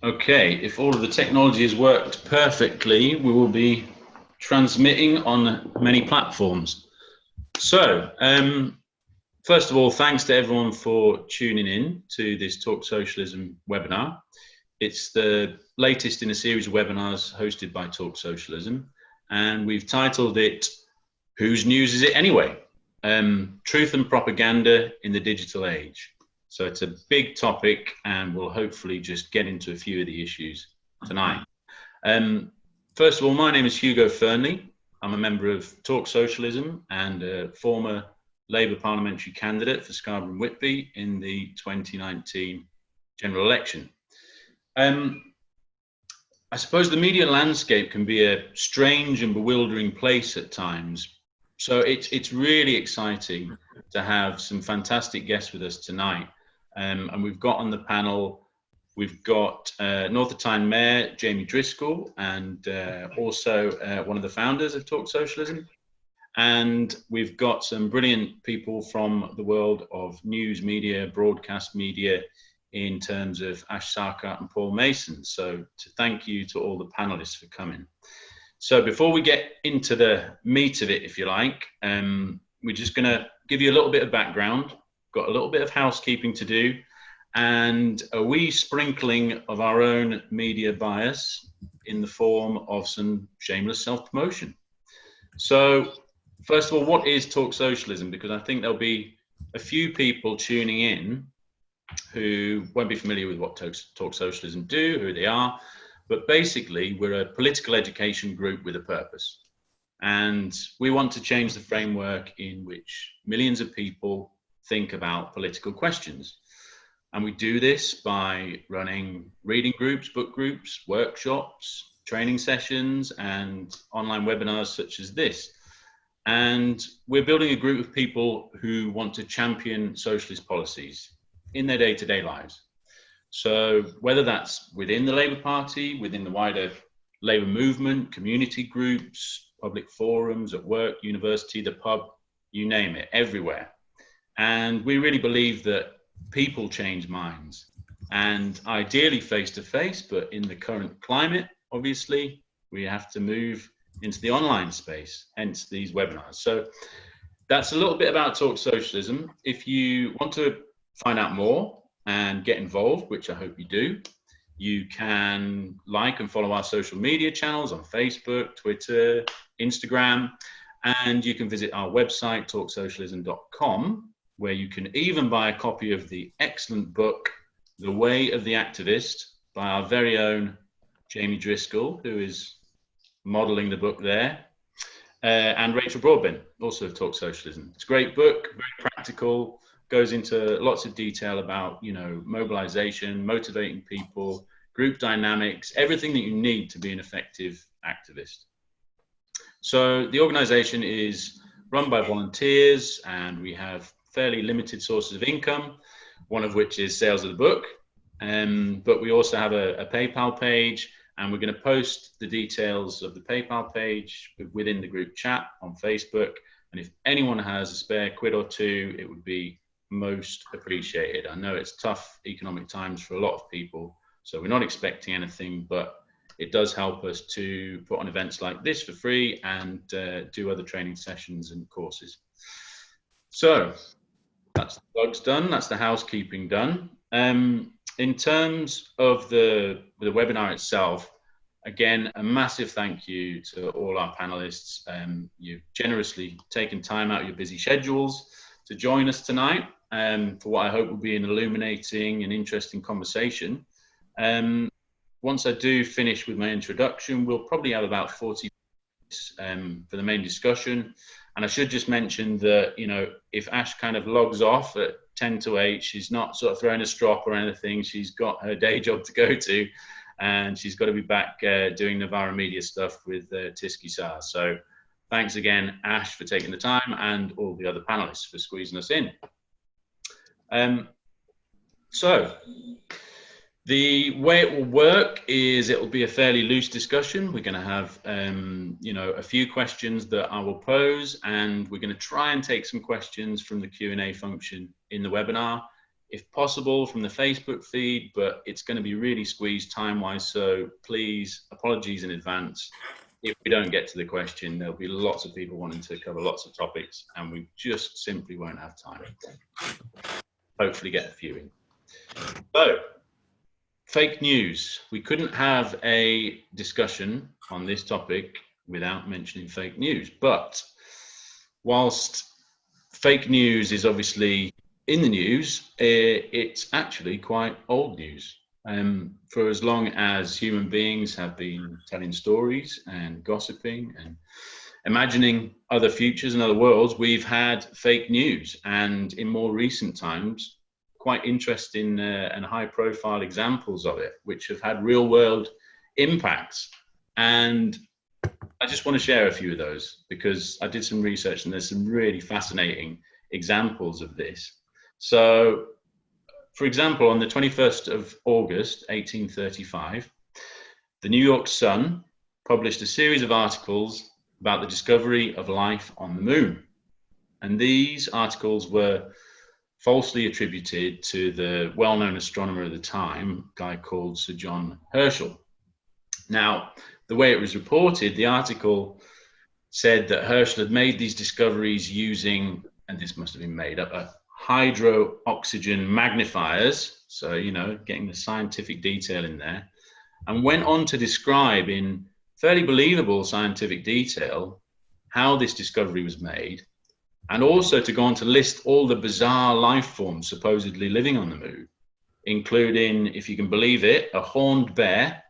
Okay, if all of the technology has worked perfectly, we will be transmitting on many platforms. So, first of all, thanks to everyone for tuning in to this Talk Socialism webinar. It's the latest in a series of webinars hosted by Talk Socialism, and we've titled it, Whose News Is It Anyway? Truth and Propaganda in the Digital Age. So it's a big topic, and we'll hopefully just get into a few of the issues tonight. First of all, my name is Hugo Fearnley. I'm a member of Talk Socialism and a former Labour parliamentary candidate for Scarborough and Whitby in the 2019 general election. I suppose the media landscape can be a strange and bewildering place at times. So it's really exciting to have some fantastic guests with us tonight. And we've got on the panel, we've got North Tyne Mayor Jamie Driscoll, and also one of the founders of Talk Socialism. And we've got some brilliant people from the world of news media, broadcast media, in terms of Ash Sarkar and Paul Mason. So to thank you to all the panelists for coming. So before we get into the meat of it, if you like, we're just going to give you a little bit of background, got a little bit of housekeeping to do, and a wee sprinkling of our own media bias in the form of some shameless self-promotion. So first of all, what is Talk Socialism? Because I think there'll be a few people tuning in who won't be familiar with what Talk Socialism do, who they are, but basically we're a political education group with a purpose. And we want to change the framework in which millions of people think about political questions. And we do this by running reading groups, book groups, workshops, training sessions, and online webinars such as this. And we're building a group of people who want to champion socialist policies in their day-to-day lives. So whether that's within the Labour Party, within the wider Labour movement, community groups, public forums, at work, university, the pub, you name it, everywhere. And we really believe that people change minds, and ideally face-to-face, but in the current climate, obviously, we have to move into the online space, hence these webinars. So that's a little bit about Talk Socialism. If you want to find out more and get involved, which I hope you do, you can like and follow our social media channels on Facebook, Twitter, Instagram, and you can visit our website, talksocialism.com, where you can even buy a copy of the excellent book, The Way of the Activist, by our very own Jamie Driscoll, who is modeling the book there, and Rachel Broadbent, also of Talk Socialism. It's a great book, very practical, goes into lots of detail about, you know, mobilization, motivating people, group dynamics, everything that you need to be an effective activist. So the organization is run by volunteers, and we have fairly limited sources of income, one of which is sales of the book. But we also have a PayPal page, and we're going to post the details of the PayPal page within the group chat on Facebook. And if anyone has a spare quid or two, it would be most appreciated. I know it's tough economic times for a lot of people, so we're not expecting anything, but it does help us to put on events like this for free and do other training sessions and courses. So that's the plugs done, that's the housekeeping done. In terms of the webinar itself, again, a massive thank you to all our panelists. You've generously taken time out of your busy schedules to join us tonight for what I hope will be an illuminating and interesting conversation. Once I do finish with my introduction, we'll probably have about 40 minutes for the main discussion. And I should just mention that, you know, if Ash kind of logs off at 10 to 8, she's not sort of throwing a strop or anything. She's got her day job to go to, and she's got to be back doing Novara Media stuff with Tysky Sar. So thanks again, Ash, for taking the time, and all the other panelists for squeezing us in. So the way it will work is it will be a fairly loose discussion. We're going to have, you know, a few questions that I will pose, and we're going to try and take some questions from the Q&A function in the webinar. if possible, from the Facebook feed, but it's going to be really squeezed time-wise. So please, apologies in advance if we don't get to the question. There'll be lots of people wanting to cover lots of topics, and we just simply won't have time. Hopefully get a few in. So, fake news. We couldn't have a discussion on this topic without mentioning fake news. But whilst fake news is obviously in the news, it's actually quite old news. For as long as human beings have been telling stories and gossiping and imagining other futures and other worlds, we've had fake news. And in more recent times, quite interesting and high profile examples of it, which have had real world impacts. And I just want to share a few of those because I did some research and there's some really fascinating examples of this. So, for example, on the 21st of August, 1835, the New York Sun published a series of articles about the discovery of life on the moon. And these articles were falsely attributed to the well-known astronomer at the time, a guy called Sir John Herschel. Now, the way it was reported, the article said that Herschel had made these discoveries using, and this must have been made up, hydro-oxygen magnifiers, so, you know, getting the scientific detail in there, and went on to describe in fairly believable scientific detail how this discovery was made, and also to go on to list all the bizarre life forms supposedly living on the moon, including, if you can believe it, a horned bear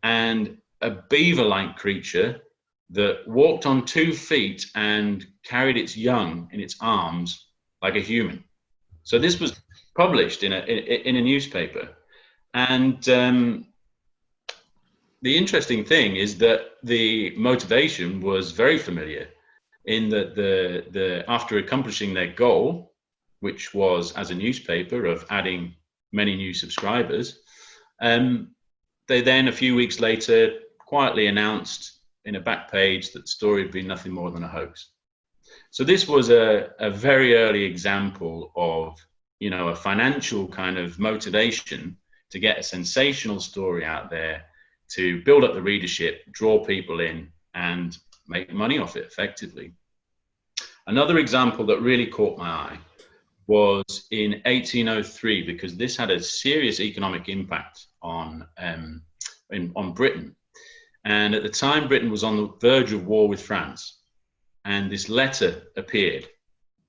and a beaver-like creature that walked on 2 feet and carried its young in its arms like a human. So this was published in a newspaper. And the interesting thing is that the motivation was very familiar, in that the after accomplishing their goal, which was as a newspaper of adding many new subscribers, they then a few weeks later quietly announced in a back page that the story had been nothing more than a hoax. So this was a very early example of, you know, a financial kind of motivation to get a sensational story out there, to build up the readership, draw people in, and make money off it effectively. Another example that really caught my eye was in 1803, because this had a serious economic impact on Britain. And at the time, Britain was on the verge of war with France. And this letter appeared,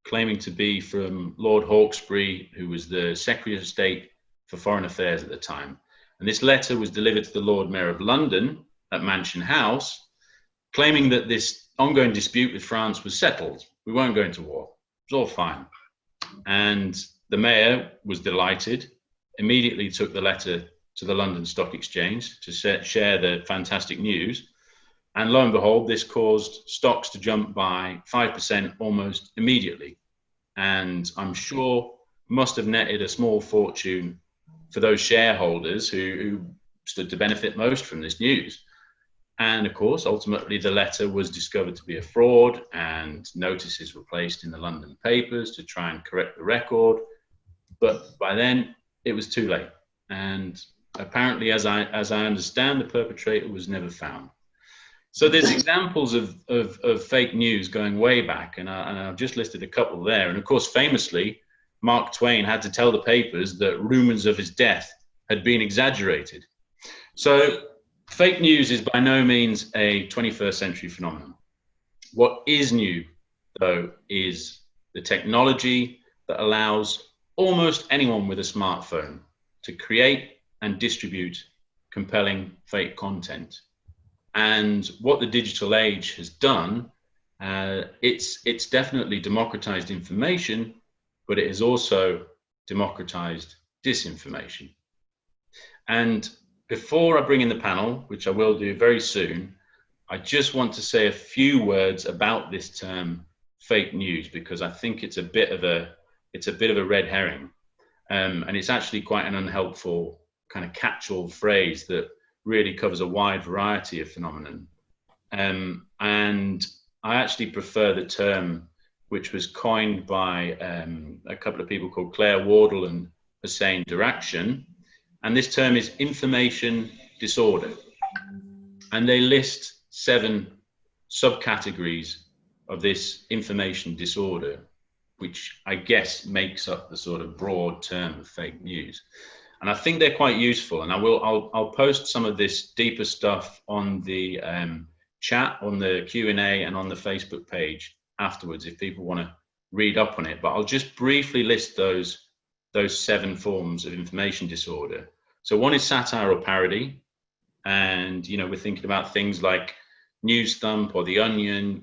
claiming to be from Lord Hawkesbury, who was the Secretary of State for Foreign Affairs at the time. And this letter was delivered to the Lord Mayor of London at Mansion House, claiming that this ongoing dispute with France was settled. We won't go into war. It was all fine. And the mayor was delighted, immediately took the letter to the London Stock Exchange to share the fantastic news. And lo and behold, this caused stocks to jump by 5% almost immediately. And I'm sure must have netted a small fortune for those shareholders who stood to benefit most from this news. And of course, ultimately, the letter was discovered to be a fraud, and notices were placed in the London papers to try and correct the record. But by then, it was too late. And apparently, as I understand, the perpetrator was never found. So there's examples of fake news going way back, and I've just listed a couple there. And of course, famously, Mark Twain had to tell the papers that rumors of his death had been exaggerated. So fake news is by no means a 21st century phenomenon. What is new, though, is the technology that allows almost anyone with a smartphone to create and distribute compelling fake content. And what the digital age has done, it's definitely democratized information, but it has also democratized disinformation. And before I bring in the panel, which I will do very soon, I just want to say a few words about this term fake news, because I think it's a bit of a red herring, and it's actually quite an unhelpful kind of catch-all phrase that really covers a wide variety of phenomenon. And I actually prefer the term which was coined by a couple of people called Claire Wardle and Hussein Darakhshan, and this term is information disorder. And they list 7 subcategories of this information disorder, which I guess makes up the sort of broad term of fake news. And I think they're quite useful. And I'll post some of this deeper stuff on the chat, on the Q&A, and on the Facebook page afterwards if people want to read up on it. But I'll just briefly list those 7 forms of information disorder. So one is satire or parody, and we're thinking about things like News Thump or The Onion,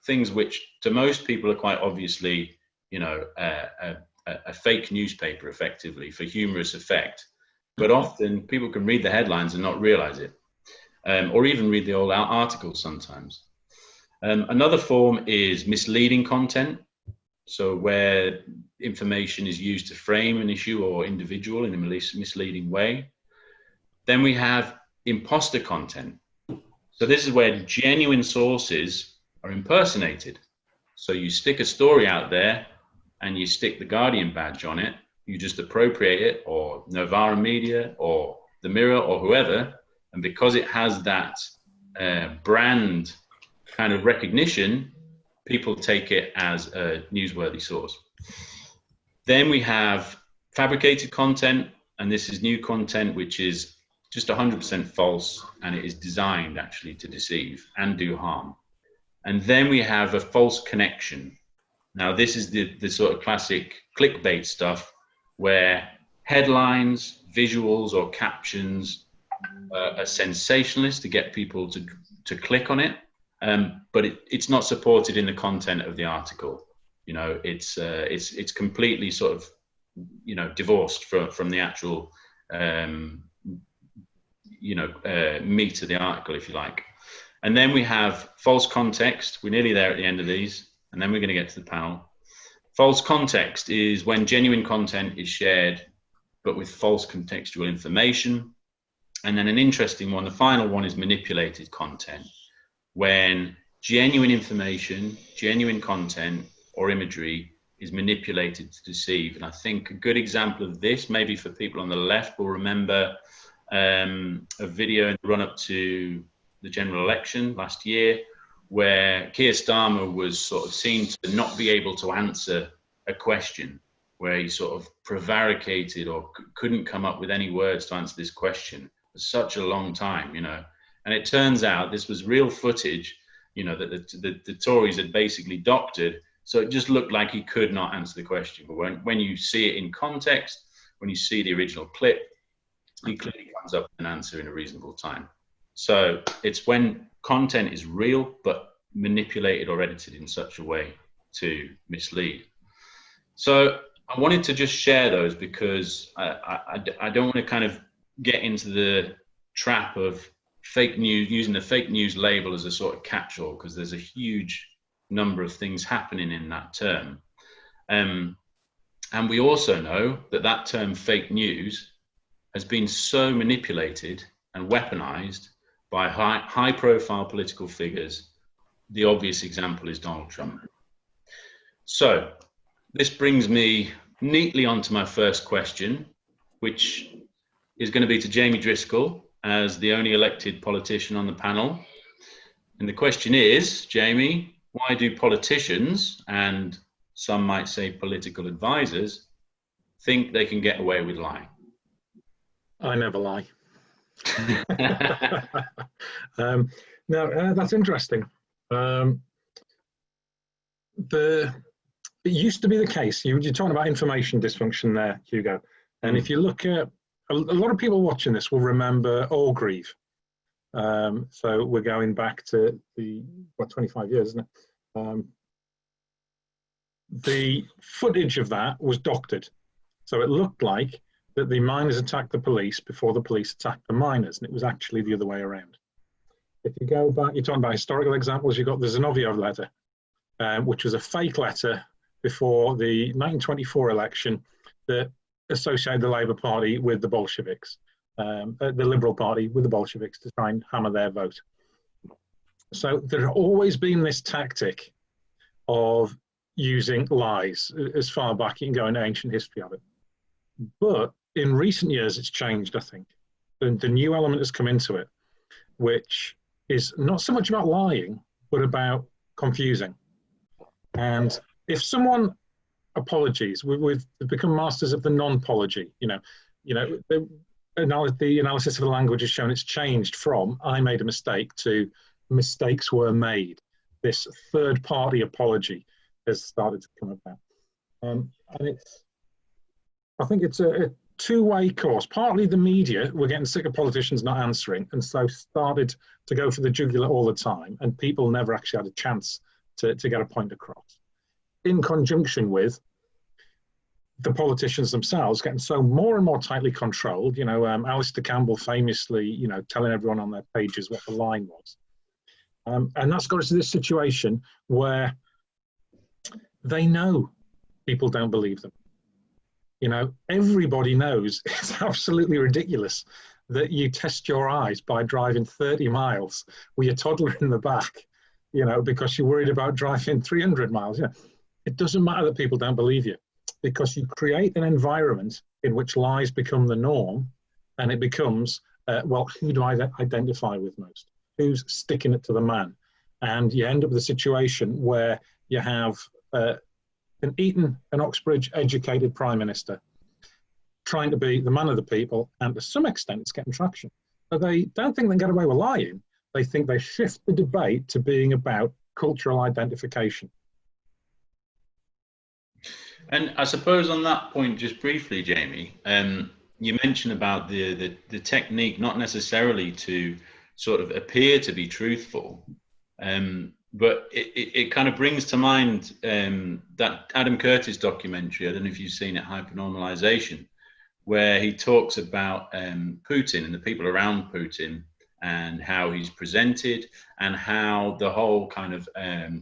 things which to most people are quite obviously a fake newspaper, effectively, for humorous effect. But often people can read the headlines and not realize it, or even read the old articles sometimes. Another form is misleading content. So where information is used to frame an issue or individual in a misleading way. Then we have imposter content. So this is where genuine sources are impersonated. So you stick a story out there and you stick the Guardian badge on it, you just appropriate it, or Novara Media or the Mirror or whoever, and because it has that brand kind of recognition, people take it as a newsworthy source. Then we have fabricated content, and this is new content which is just 100% false, and it is designed actually to deceive and do harm. And then we have a false connection. Now this is the sort of classic clickbait stuff where headlines, visuals or captions are sensationalist to get people to click on it, but it's not supported in the content of the article. It's completely sort of divorced from the actual meat of the article, if you like. And then we have false context. We're nearly there at the end of these, and then we're going to get to the panel. False context is when genuine content is shared, but with false contextual information. And then an interesting one, the final one, is manipulated content, when genuine information, genuine content or imagery is manipulated to deceive. And I think a good example of this, maybe for people on the left, will remember a video in the run-up to the general election last year, where Keir Starmer was sort of seen to not be able to answer a question, where he sort of prevaricated or couldn't come up with any words to answer this question for such a long time, And it turns out this was real footage, that the Tories had basically doctored, so it just looked like he could not answer the question. But when you see it in context, when you see the original clip, he clearly comes up with an answer in a reasonable time. So it's when content is real, but manipulated or edited in such a way to mislead. So I wanted to just share those because I don't want to kind of get into the trap of fake news, using the fake news label as a sort of catch-all, because there's a huge number of things happening in that term. And we also know that term fake news has been so manipulated and weaponized by high-profile political figures. The obvious example is Donald Trump. So this brings me neatly onto my first question, which is going to be to Jamie Driscoll as the only elected politician on the panel. And the question is, Jamie, why do politicians, and some might say political advisors, think they can get away with lying? I never lie. No, that's interesting. It used to be the case. You're talking about information dysfunction there, Hugo. And if you look at a lot of people watching this will remember Orgreave. So we're going back to 25 years, isn't it? The footage of that was doctored. So it looked like that the miners attacked the police before the police attacked the miners, and it was actually the other way around. If you go back, you're talking about historical examples, you've got the Zinoviev letter, which was a fake letter before the 1924 election that associated the Labour Party with the Bolsheviks, the Liberal Party with the Bolsheviks to try and hammer their vote. So there has always been this tactic of using lies as far back you can go in ancient history of it. But in recent years, it's changed, I think. The new element has come into it, which is not so much about lying, but about confusing. And if someone apologies, we've become masters of the non-apology. The analysis of the language has shown it's changed from "I made a mistake" to "mistakes were made." This third-party apology has started to come about, and I think it's a two-way course. Partly the media were getting sick of politicians not answering, and so started to go for the jugular all the time, and people never actually had a chance to get a point across. In conjunction with the politicians themselves getting so more and more tightly controlled, Alistair Campbell famously, telling everyone on their pages what the line was. And that's got us to this situation where they know people don't believe them. Everybody knows it's absolutely ridiculous that you test your eyes by driving 30 miles with your toddler in the back, because you're worried about driving 300 miles. It doesn't matter that people don't believe you, because you create an environment in which lies become the norm, and it becomes, who do I identify with most? Who's sticking it to the man? And you end up with a situation where you have an Eton and Oxbridge educated Prime Minister trying to be the man of the people, and to some extent it's getting traction. But they don't think they can get away with lying. They think they shift the debate to being about cultural identification. And I suppose on that point, just briefly, Jamie, you mentioned about the technique, not necessarily to sort of appear to be truthful, but it kind of brings to mind that Adam Curtis documentary. I don't know if you've seen it, Hypernormalization, where he talks about Putin and the people around Putin and how he's presented and how the whole kind of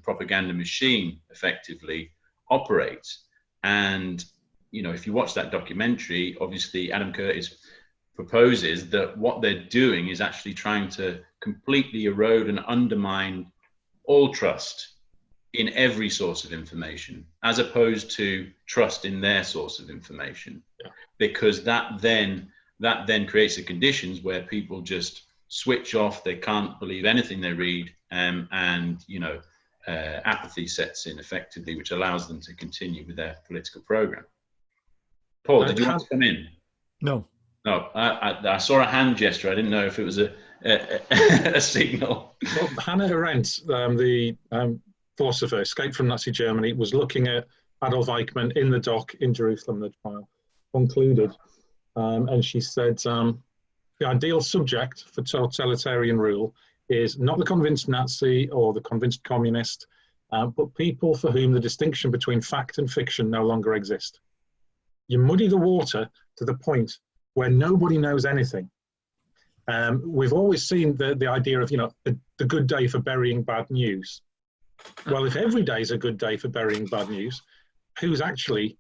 propaganda machine effectively operates. And, if you watch that documentary, obviously Adam Curtis proposes that what they're doing is actually trying to completely erode and undermine all trust in every source of information, as opposed to trust in their source of information. Yeah. Because that then creates the conditions where people just switch off, they can't believe anything they read, and apathy sets in effectively, which allows them to continue with their political program. Paul, did you want to come in? No. No, I saw a hand gesture. I didn't know if it was a signal. Well, Hannah Arendt, the philosopher, escaped from Nazi Germany, was looking at Adolf Eichmann in the dock in Jerusalem, the trial concluded, and she said, the ideal subject for totalitarian rule is not the convinced Nazi or the convinced communist, but people for whom the distinction between fact and fiction no longer exist. You muddy the water to the point where nobody knows anything. We've always seen the idea of, the good day for burying bad news. Well, if every day is a good day for burying bad news, who's actually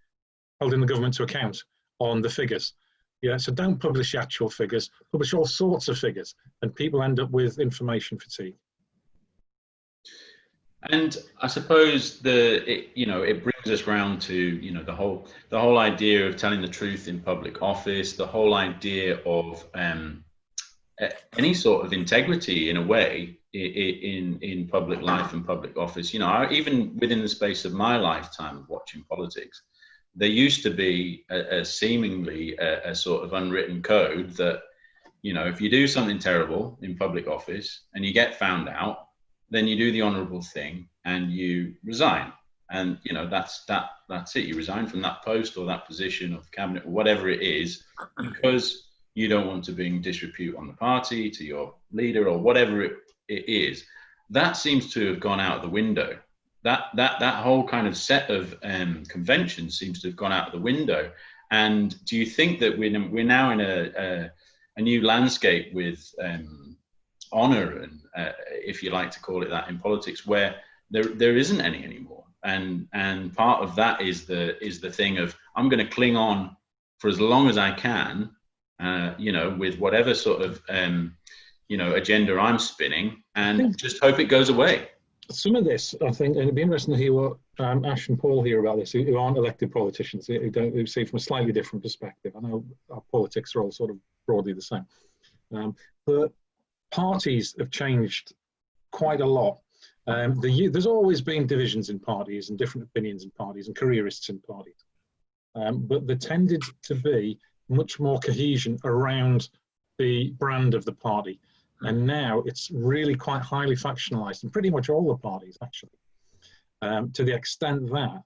holding the government to account on the figures? Yeah, so don't publish the actual figures, publish all sorts of figures, and people end up with information fatigue. And I suppose it brings us round to the whole idea of telling the truth in public office, the whole idea of any sort of integrity in a way in public life and public office. Even within the space of my lifetime of watching politics, there used to be a seemingly a sort of unwritten code that, if you do something terrible in public office and you get found out, then you do the honourable thing and you resign. And, that's it. You resign from that post or that position of cabinet or whatever it is, because you don't want to bring disrepute on the party, to your leader or whatever it is. That seems to have gone out of the window. That whole kind of set of conventions seems to have gone out of the window. And do you think that we're now in a new landscape with honor and if you like to call it that in politics, where there isn't any anymore? And part of that is the thing of, I'm going to cling on for as long as I can, with whatever sort of agenda I'm spinning, and just hope it goes away. Some of this, I think, and it'd be interesting to hear what Ash and Paul here about this, who aren't elected politicians, who see from a slightly different perspective. I know our politics are all sort of broadly the same. But parties have changed quite a lot. There's always been divisions in parties and different opinions in parties and careerists in parties. But there tended to be much more cohesion around the brand of the party. And now it's really quite highly factionalized in pretty much all the parties, actually. To the extent that,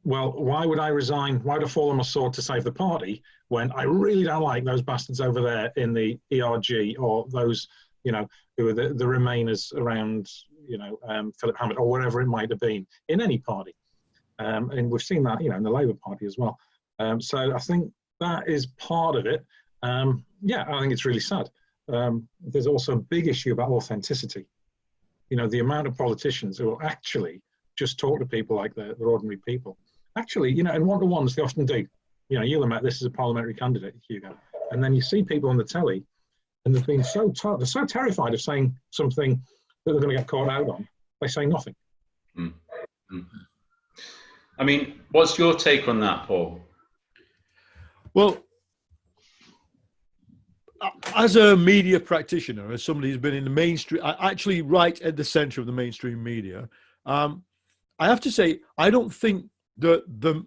well, why would I resign? Why would I fall on my sword to save the party when I really don't like those bastards over there in the ERG, or those, who are the Remainers around, Philip Hammond, or wherever it might have been in any party. And we've seen that, in the Labour Party as well. So I think that is part of it. Yeah, I think it's really sad. There's also a big issue about authenticity. The amount of politicians who will actually just talk to people like they're ordinary people. Actually, in one-to-ones, they often do. You'll have met this as a parliamentary candidate, Hugo. And then you see people on the telly, and they've been they're so terrified of saying something that they're going to get caught out on. They say nothing. Mm. Mm. I mean, what's your take on that, Paul? Well, as a media practitioner, as somebody who's been in the mainstream, actually right at the center of the mainstream media, I have to say, I don't think that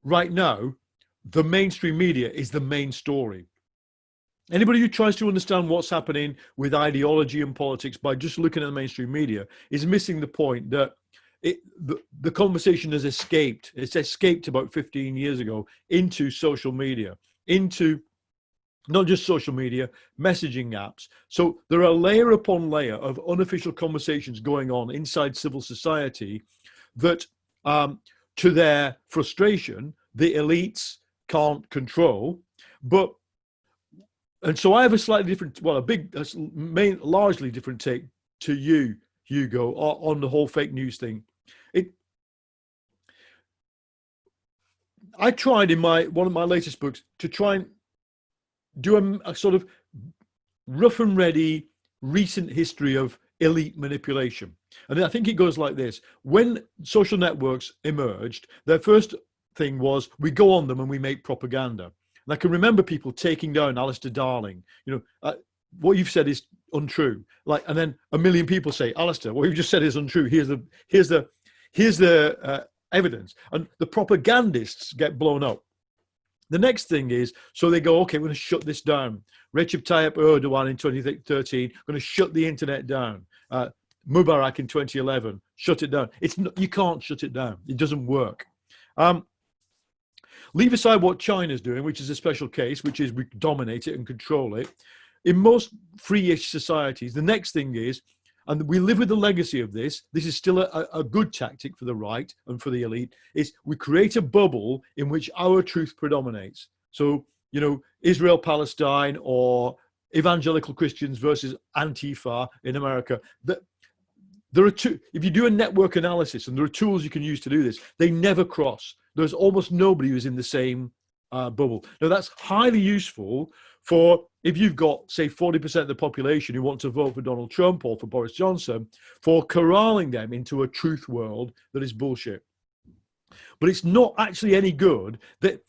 right now, the mainstream media is the main story. Anybody who tries to understand what's happening with ideology and politics by just looking at the mainstream media is missing the point that the conversation has escaped. It's escaped about 15 years ago into social media, into not just social media, messaging apps. So there are layer upon layer of unofficial conversations going on inside civil society that, to their frustration, the elites can't control. And so I have a slightly different, largely different take to you, Hugo, on the whole fake news thing. I tried in one of my latest books to try and do a sort of rough and ready recent history of elite manipulation. And I think it goes like this. When social networks emerged, their first thing was we go on them and we make propaganda. And I can remember people taking down Alistair Darling. What you've said is untrue. And then a million people say, Alistair, what you've just said is untrue. Here's the evidence. And the propagandists get blown up. The next thing is, so they go, okay, we're going to shut this down. Recep Tayyip Erdogan in 2013, going to shut the internet down. Mubarak in 2011, shut it down. You can't shut it down. It doesn't work. Leave aside what China's doing, which is a special case, which is we dominate it and control it. In most free-ish societies, the next thing is, and we live with the legacy of this is still a good tactic for the right and for the elite, is we create a bubble in which our truth predominates. So, Israel, Palestine, or evangelical Christians versus Antifa in America. There are two, if you do a network analysis, and there are tools you can use to do this, they never cross. There's almost nobody who's in the same bubble. Now, that's highly useful for if you've got, say, 40% of the population who want to vote for Donald Trump or for Boris Johnson, for corralling them into a truth world that is bullshit. But it's not actually any good that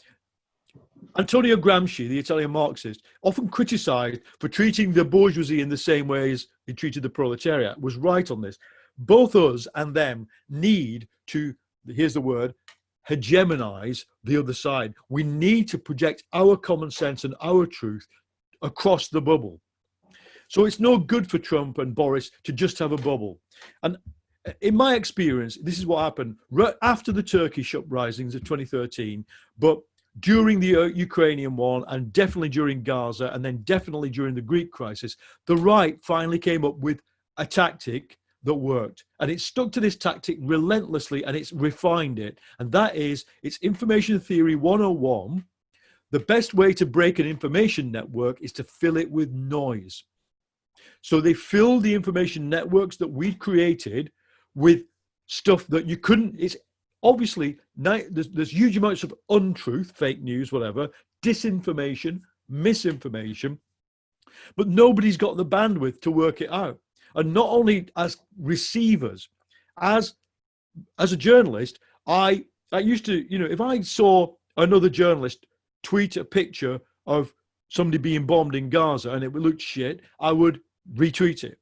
Antonio Gramsci, the Italian Marxist, often criticized for treating the bourgeoisie in the same way as he treated the proletariat, was right on this. Both us and them need to, here's the word, hegemonize the other side. We need to project our common sense and our truth across the bubble. So it's no good for Trump and Boris to just have a bubble. And in my experience, this is what happened right after the Turkish uprisings of 2013, but during the Ukrainian one, and definitely during Gaza, and then definitely during the Greek crisis, the right finally came up with a tactic that worked. And it stuck to this tactic relentlessly, and it's refined it. And that is, it's information theory 101. The best way to break an information network is to fill it with noise. So they filled the information networks that we'd created with stuff that you couldn't, it's obviously, there's huge amounts of untruth, fake news, whatever, disinformation, misinformation, but nobody's got the bandwidth to work it out. And not only as receivers, as a journalist, I used to, if I saw another journalist tweet a picture of somebody being bombed in Gaza and it looked shit, I would retweet it.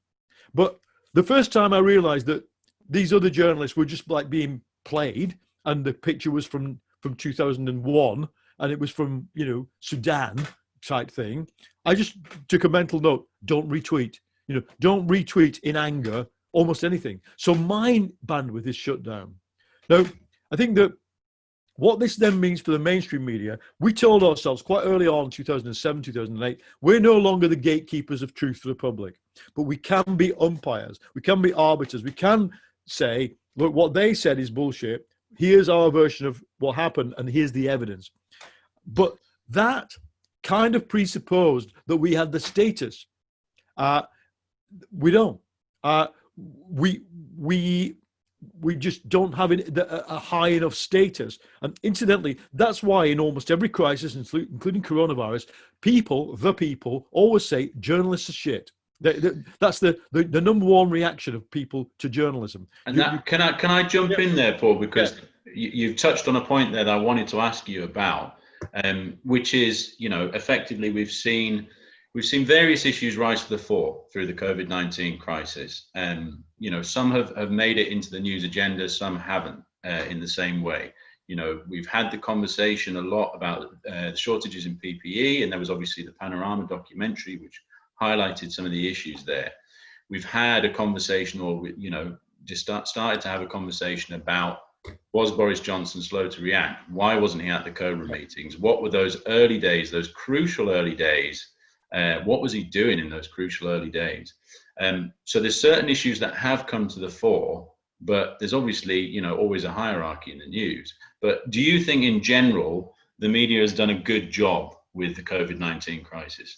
But the first time I realized that these other journalists were just like being played, and the picture was from 2001 and it was from, Sudan type thing, I just took a mental note: don't retweet. Don't retweet in anger almost anything. So my bandwidth is shut down. Now, I think that what this then means for the mainstream media, we told ourselves quite early on, 2007, 2008, we're no longer the gatekeepers of truth for the public, but we can be umpires. We can be arbiters. We can say, look, what they said is bullshit. Here's our version of what happened, and here's the evidence. But that kind of presupposed that we had the status. We don't. We just don't have a high enough status. And incidentally, that's why in almost every crisis, including coronavirus, people always say journalists are shit. That's the number one reaction of people to journalism. And can I jump in there, Paul, because you've touched on a point there that I wanted to ask you about, which is, effectively we've seen various issues rise to the fore through the COVID-19 crisis. Some have made it into the news agenda, some haven't in the same way. We've had the conversation a lot about the shortages in PPE, and there was obviously the Panorama documentary, which highlighted some of the issues there. We've had a conversation, or, just started to have a conversation about, was Boris Johnson slow to react? Why wasn't he at the Cobra meetings? What were those early days, those crucial early days? What was he doing in those crucial early days? So there's certain issues that have come to the fore, but there's obviously, always a hierarchy in the news. But do you think in general, the media has done a good job with the COVID-19 crisis?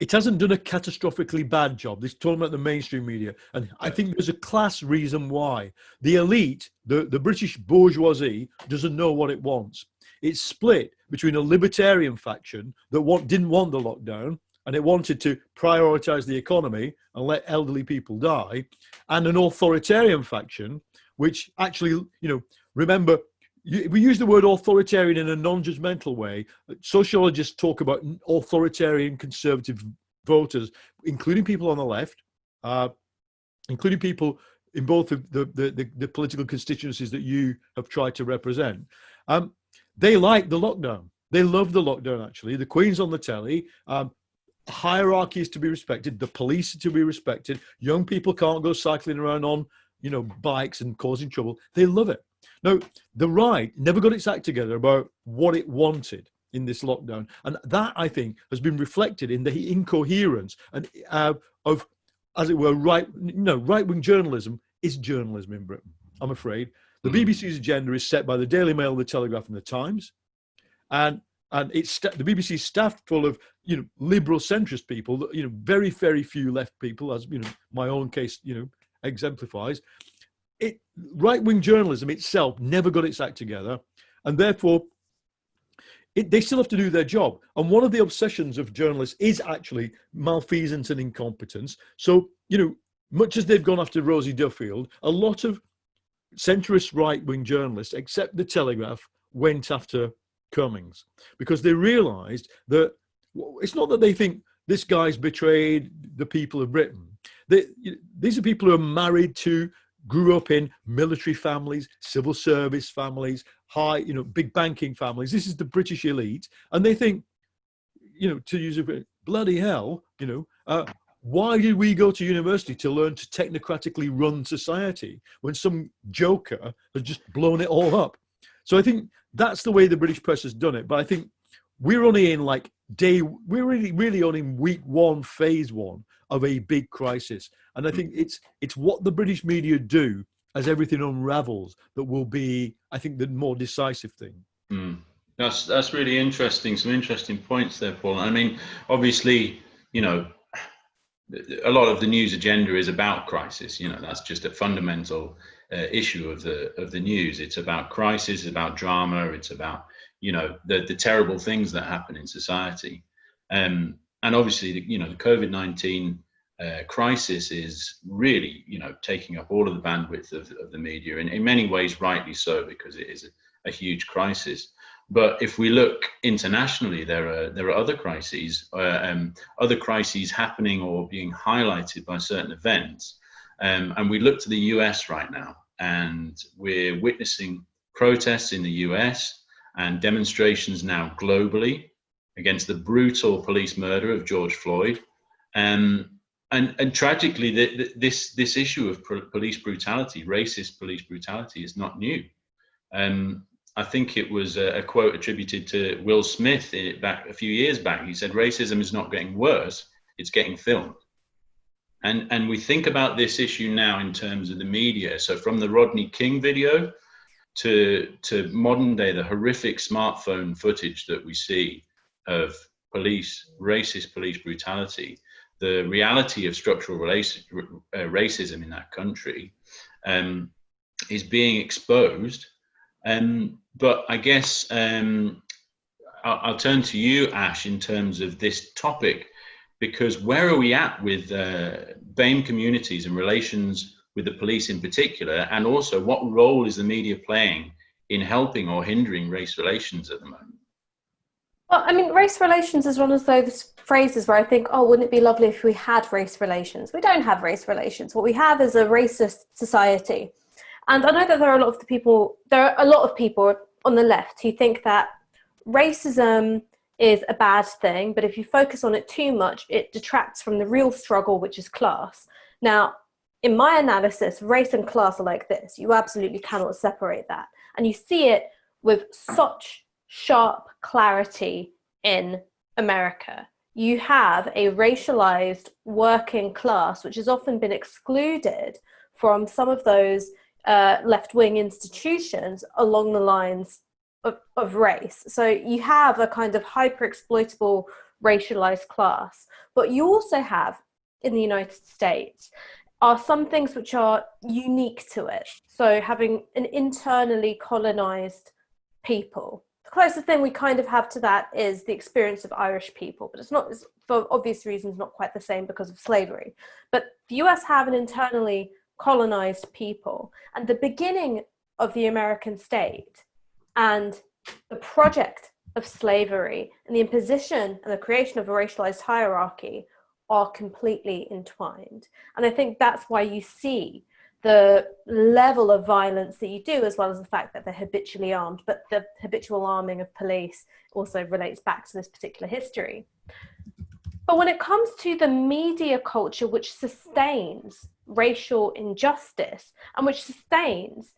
It hasn't done a catastrophically bad job. This is talking about the mainstream media. And I think there's a class reason why. The elite, the British bourgeoisie, doesn't know what it wants. It's split between a libertarian faction that didn't want the lockdown, and it wanted to prioritize the economy and let elderly people die, and an authoritarian faction, which actually, remember, we use the word authoritarian in a non-judgmental way. Sociologists talk about authoritarian conservative voters, including people on the left, including people in both of the political constituencies that you have tried to represent. They like the lockdown. They love the lockdown, actually. The Queen's on the telly. Hierarchy is to be respected. The police are to be respected. Young people can't go cycling around on, bikes and causing trouble. They love it. Now, the right never got its act together about what it wanted in this lockdown. And that, I think, has been reflected in the incoherence and of, as it were, right-wing journalism is journalism in Britain, I'm afraid. The BBC's agenda is set by the Daily Mail, the Telegraph, and the Times, and it's the BBC is staffed full of liberal centrist people, very very few left people, as my own case exemplifies. Right-wing journalism itself never got its act together, and therefore they still have to do their job. And one of the obsessions of journalists is actually malfeasance and incompetence. So much as they've gone after Rosie Duffield, a lot of centrist right-wing journalists, except the Telegraph, went after Cummings because they realized that it's not that they think this guy's betrayed the people of Britain. These are people who are married to, grew up in military families, civil service families, big banking families. This is the British elite. And they think, to use a bloody hell, why did we go to university to learn to technocratically run society when some joker has just blown it all up? So I think that's the way the British press has done it. But I think we're only in we're really only in week one, phase one of a big crisis. And I think it's what the British media do as everything unravels that will be, I think, the more decisive thing. That's really interesting. Some interesting points there, Paul. I mean, obviously, a lot of the news agenda is about crisis. That's just a fundamental issue of the news. It's about crisis, it's about drama, it's about the terrible things that happen in society. And obviously, the COVID-19 crisis is really, taking up all of the bandwidth of the media, and in many ways rightly so, because it is a huge crisis. But if we look internationally, there are other crises happening or being highlighted by certain events, and we look to the US right now, and we're witnessing protests in the US and demonstrations now globally against the brutal police murder of George Floyd. And tragically, this issue of police brutality, racist police brutality, is not new. I think it was a quote attributed to Will Smith back a few years back. He said, "Racism is not getting worse; it's getting filmed." And we think about this issue now in terms of the media. So from the Rodney King video to modern day, the horrific smartphone footage that we see of racist police brutality, the reality of structural racism in that country is being exposed. But I guess I'll turn to you, Ash, in terms of this topic, because where are we at with BAME communities and relations with the police in particular, and also what role is the media playing in helping or hindering race relations at the moment? Well, I mean, race relations is one of those phrases where I think, oh, wouldn't it be lovely if we had race relations? We don't have race relations. What we have is a racist society. And I know that there are a lot of people on the left who think that racism is a bad thing, but if you focus on it too much, it detracts from the real struggle, which is class. Now, in my analysis, race and class are like this. You absolutely cannot separate that. And you see it with such sharp clarity in America. You have a racialized working class, which has often been excluded from some of those left-wing institutions along the lines of race. So you have a kind of hyper-exploitable racialized class. But you also have, in the United States, are some things which are unique to it. So having an internally colonized people. The closest thing we kind of have to that is the experience of Irish people, but it's not, for obvious reasons, not quite the same because of slavery. But the US have an internally colonized people, and the beginning of the American state and the project of slavery and the imposition and the creation of a racialized hierarchy are completely entwined. And I think that's why you see the level of violence that you do, as well as the fact that they're habitually armed, but the habitual arming of police also relates back to this particular history. But when it comes to the media culture which sustains racial injustice and which sustains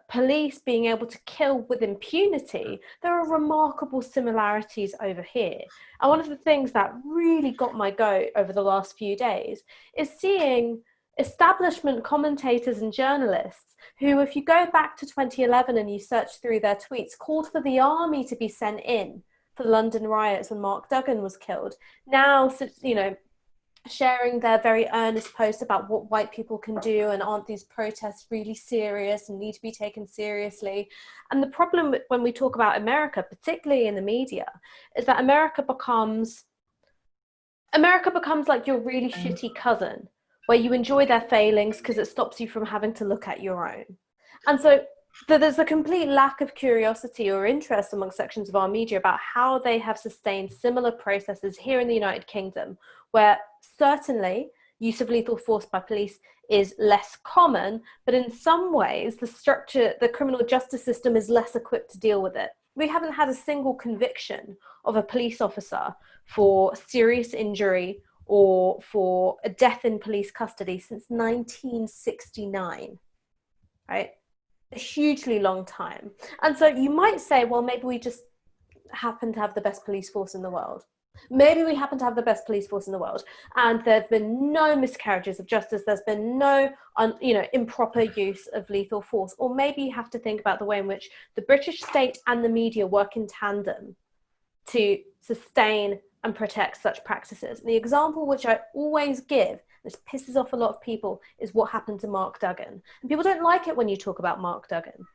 police being able to kill with impunity, there are remarkable similarities over here. And one of the things that really got my goat over the last few days is seeing establishment commentators and journalists who, if you go back to 2011 and you search through their tweets, called for the army to be sent in for the London riots when Mark Duggan was killed. Now, sharing their very earnest posts about what white people can do and aren't these protests really serious and need to be taken seriously. And the problem when we talk about America, particularly in the media, is that America becomes like your really shitty cousin, where you enjoy their failings because it stops you from having to look at your own. And so there's a complete lack of curiosity or interest among sections of our media about how they have sustained similar processes here in the United Kingdom, where certainly use of lethal force by police is less common, but in some ways the criminal justice system is less equipped to deal with it. We haven't had a single conviction of a police officer for serious injury or for a death in police custody since 1969, right? A hugely long time. And so you might say, well, maybe we just happen to have the best police force in the world. Maybe we happen to have the best police force in the world, and there have been no miscarriages of justice. There's been no, improper use of lethal force. Or maybe you have to think about the way in which the British state and the media work in tandem to sustain and protect such practices. And the example which I always give, this pisses off a lot of people, is what happened to Mark Duggan. And people don't like it when you talk about Mark Duggan.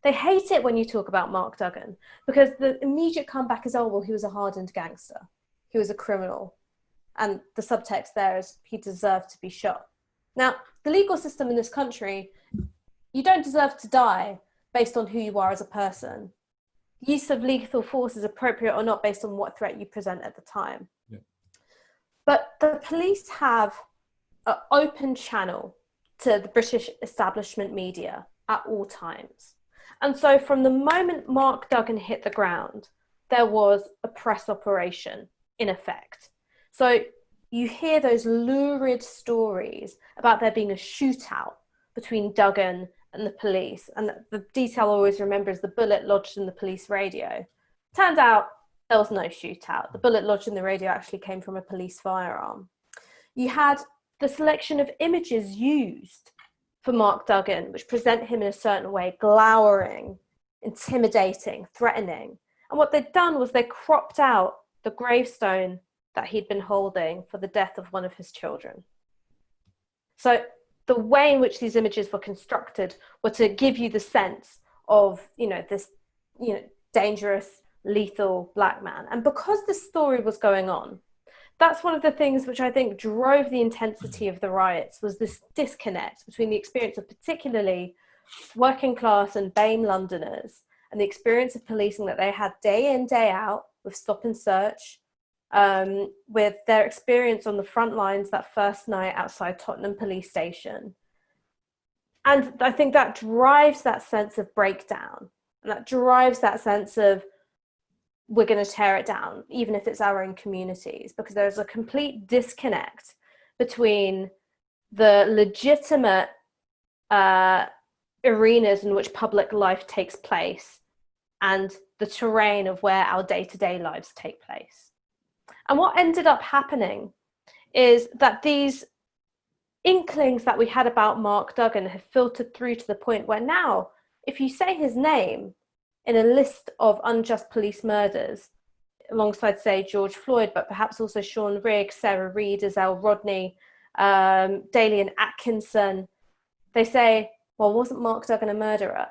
They hate it when you talk about Mark Duggan, because the immediate comeback is, oh, well, he was a hardened gangster. He was a criminal. And the subtext there is he deserved to be shot. Now, the legal system in this country, you don't deserve to die based on who you are as a person. Use of lethal force is appropriate or not based on what threat you present at the time. Yeah. But the police have an open channel to the British establishment media at all times. And so from the moment Mark Duggan hit the ground, there was a press operation in effect. So you hear those lurid stories about there being a shootout between Duggan and the police. And the detail I always remember is the bullet lodged in the police radio. Turned out there was no shootout. The bullet lodged in the radio actually came from a police firearm. You had the selection of images used for Mark Duggan, which present him in a certain way, glowering, intimidating, threatening. And what they'd done was they cropped out the gravestone that he'd been holding for the death of one of his children. So the way in which these images were constructed were to give you the sense of, this, dangerous, lethal black man. And because this story was going on, that's one of the things which I think drove the intensity of the riots, was this disconnect between the experience of particularly working class and BAME Londoners and the experience of policing that they had day in, day out with stop and search, with their experience on the front lines that first night outside Tottenham police station. And I think that drives that sense of breakdown, and that drives that sense of we're going to tear it down, even if it's our own communities, because there's a complete disconnect between the legitimate arenas in which public life takes place and the terrain of where our day-to-day lives take place. And what ended up happening is that these inklings that we had about Mark Duggan have filtered through to the point where now, if you say his name in a list of unjust police murders, alongside, say, George Floyd, but perhaps also Sean Riggs, Sarah Reid, Azelle Rodney, Dalian Atkinson, they say, well, wasn't Mark Duggan a murderer?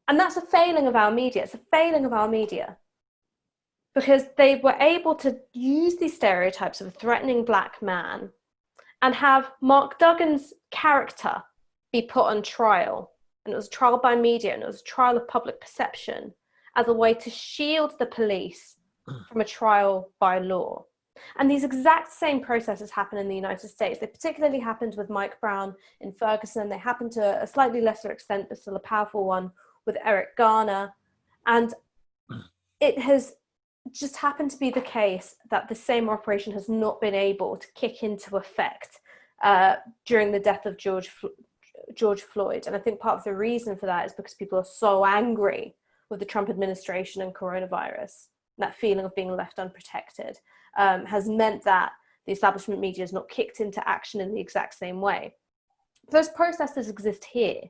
And that's a failing of our media. It's a failing of our media, because they were able to use these stereotypes of a threatening black man and have Mark Duggan's character be put on trial. And it was a trial by media, and it was a trial of public perception as a way to shield the police from a trial by law. And these exact same processes happen in the United States. They particularly happened with Mike Brown in Ferguson. They happened to a slightly lesser extent, but still a powerful one, with Eric Garner. And it has just happened to be the case that the same operation has not been able to kick into effect during the death of George Floyd. And I think part of the reason for that is because people are so angry with the Trump administration and coronavirus. That feeling of being left unprotected has meant that the establishment media has not kicked into action in the exact same way. Those processes exist here.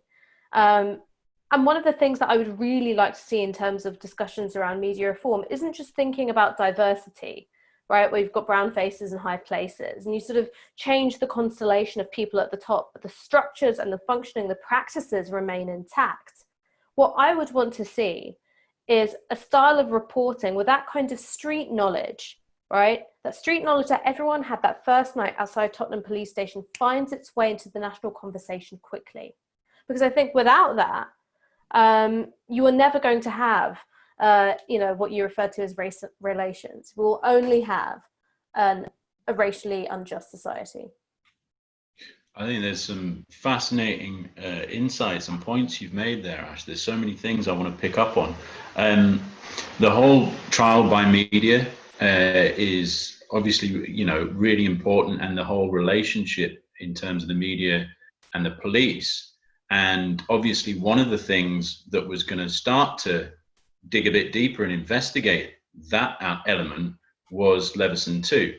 And one of the things that I would really like to see in terms of discussions around media reform isn't just thinking about diversity, right? Where you've got brown faces in high places and you sort of change the constellation of people at the top, but the structures and the functioning, the practices remain intact. What I would want to see is a style of reporting with that kind of street knowledge, right? That street knowledge that everyone had that first night outside Tottenham police station finds its way into the national conversation quickly. Because I think without that, you are never going to have, what you refer to as race relations. We'll only have a racially unjust society. I think there's some fascinating insights and points you've made there, Ash. There's so many things I want to pick up on. The whole trial by media is obviously, really important, and the whole relationship in terms of the media and the police. And obviously one of the things that was going to start to dig a bit deeper and investigate that element was Leveson 2,